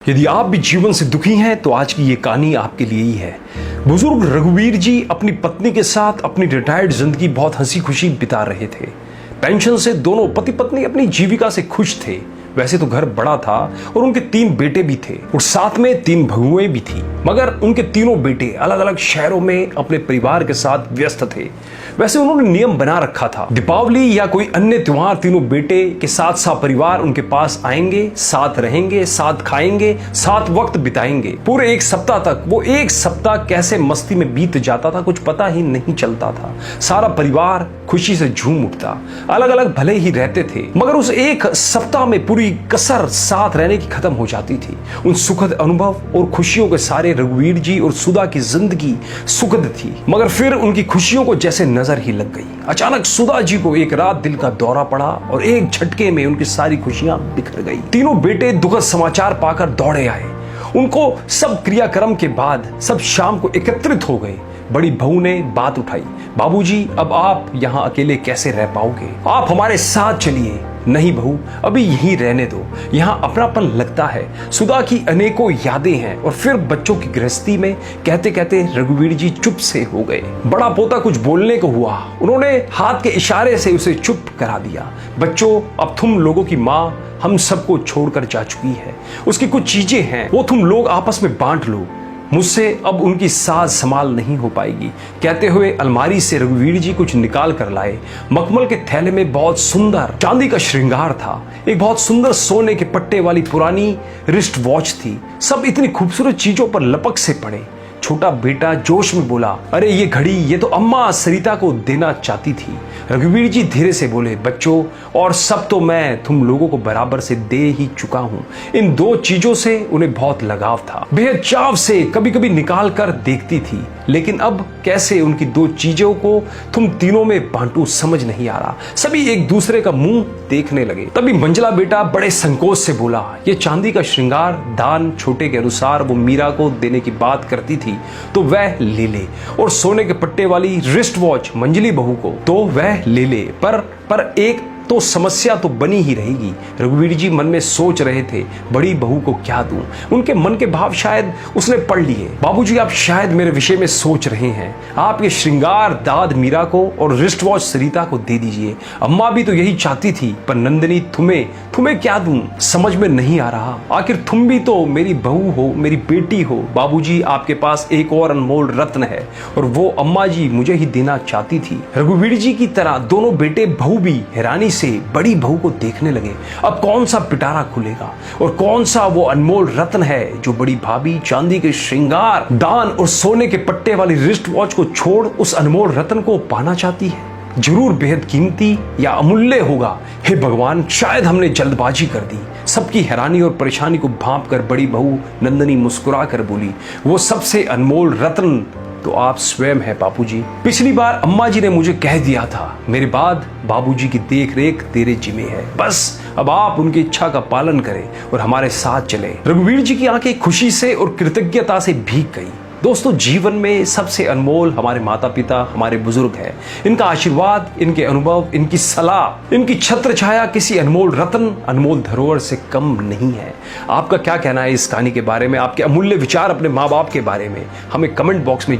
यदि आप भी जीवन से दुखी हैं तो आज की ये कहानी आपके लिए ही है। बुजुर्ग रघुवीर जी अपनी पत्नी के साथ अपनी रिटायर्ड जिंदगी बहुत हंसी खुशी बिता रहे थे। पेंशन से दोनों पति पत्नी अपनी जीविका से खुश थे। वैसे तो घर बड़ा था और उनके 3 बेटे भी थे और साथ में 3 बहुएं भी थी, मगर उनके तीनों बेटे अलग अलग शहरों में अपने परिवार के साथ व्यस्त थे। वैसे उन्होंने नियम बना रखा था, दीपावली या कोई अन्य त्योहार तीनों बेटे के साथ सपरिवार उनके पास आएंगे, साथ रहेंगे, साथ खाएंगे, साथ वक्त बिताएंगे। पूरे 1 सप्ताह तक वो 1 सप्ताह कैसे मस्ती में बीत जाता था कुछ पता ही नहीं चलता था। सारा परिवार खुशी से झूम उठता। अलग अलग भले ही रहते थे, मगर उस 1 सप्ताह में पूरी कसर साथ रहने की खत्म हो जाती थी। उन सुखद अनुभव और खुशियों के सारे रघुवीर जी और सुधा की जिंदगी सुखद थी, मगर फिर उनकी खुशियों को जैसे नजर ही लग गई। अचानक सुधा जी को एक रात दिल का दौरा पड़ा और एक झटके में उनकी सारी खुशियां बिखर गई। तीनों बेटे दुखद समाचार पाकर दौड़े आए। उनको सब क्रियाक्रम के बाद सब शाम को एकत्रित हो गए। बड़ी बहू ने बात उठाई, बाबूजी अब आप यहाँ अकेले कैसे रह पाओगे, आप हमारे साथ चलिए। नहीं बहू, अभी यहीं रहने दो, यहाँ अपनापन लगता है। सुधा की अनेकों यादें हैं। और फिर बच्चों की गृहस्थी में कहते कहते रघुवीर जी चुप से हो गए। बड़ा पोता कुछ बोलने को हुआ, उन्होंने हाथ के इशारे से उसे चुप करा दिया। बच्चों, अब तुम लोगों की माँ हम सबको छोड़कर जा चुकी है। उसकी कुछ चीजें हैं वो तुम लोग आपस में बांट लो, मुझसे अब उनकी साज संभाल नहीं हो पाएगी। कहते हुए अलमारी से रघुवीर जी कुछ निकाल कर लाए। मखमल के थैले में बहुत सुंदर चांदी का श्रृंगार था। एक बहुत सुंदर सोने के पट्टे वाली पुरानी रिस्ट वॉच थी। सब इतनी खूबसूरत चीजों पर लपक से पड़े। छोटा बेटा जोश में बोला, अरे ये घड़ी ये तो अम्मा सरिता को देना चाहती थी। रघुवीर जी धीरे से बोले, बच्चों और सब तो मैं तुम लोगों को बराबर से दे ही चुका हूँ। इन 2 चीजों से उन्हें बहुत लगाव था। बेहद चाव से कभी कभी निकाल कर देखती थी, लेकिन अब कैसे उनकी 2 चीजों को तुम तीनों में बांटू समझ नहीं आ रहा। सभी एक दूसरे का मुंह देखने लगे। तभी मंझला बेटा बड़े संकोच से बोला, ये चांदी का श्रृंगार दान छोटे के अनुसार वो मीरा को देने की बात करती थी तो वह ले ले, और सोने के पट्टे वाली रिस्ट वॉच मंजली बहू को तो वह ले ले। पर एक तो समस्या तो बनी ही रहेगी। रघुवीर जी मन में सोच रहे थे, बड़ी बहू को क्या दूं। उनके मन के भाव शायद उसने पढ़ लिए। बाबूजी, आप शायद मेरे विषय में सोच रहे हैं। आप ये श्रृंगार दाद मीरा को और रिस्ट वॉच सरिता को दे दीजिए। अम्मा भी तो यही चाहती थी, पर नंदिनी तुम्हें क्या दूं समझ में नहीं आ रहा। आखिर तुम भी तो मेरी बहू हो, मेरी बेटी हो। बाबूजी, आपके पास एक और अनमोल रत्न है और वो अम्मा जी मुझे ही देना चाहती थी। रघुवीर जी की तरह दोनों बेटे बहू भी हैरानी से बड़ी बहू को देखने लगे। अब कौन सा पिटारा खुलेगा और कौन सा वो अनमोल रत्न है जो बड़ी भाभी चांदी के श्रृंगार दान और सोने के पट्टे वाली रिस्ट वॉच को छोड़ उस अनमोल रत्न को पाना चाहती है। जरूर बेहद कीमती या अमूल्य होगा। हे भगवान, शायद हमने जल्दबाजी कर दी। सबकी हैरानी और परेशानी को भांप कर बड़ी बहू नंदिनी मुस्कुरा कर बोली, वो सबसे अनमोल रत्न तो आप स्वयं है बाबूजी। पिछली बार अम्मा जी ने मुझे कह दिया था, मेरे बाद बाबूजी की देख रेख तेरे जिम्मे है। बस अब आप उनकी इच्छा का पालन करें और हमारे साथ चले। रघुवीर जी की आंखें खुशी से और कृतज्ञता से भीग गई। दोस्तों, जीवन में सबसे अनमोल हमारे माता पिता, हमारे बुजुर्ग हैं। इनका आशीर्वाद, इनके अनुभव, इनकी सलाह, इनकी छत्र छाया किसी अनमोल रत्न, अनमोल धरोहर से कम नहीं है। आपका क्या कहना है इस कहानी के बारे में? आपके अमूल्य विचार अपने माँ बाप के बारे में हमें कमेंट बॉक्स में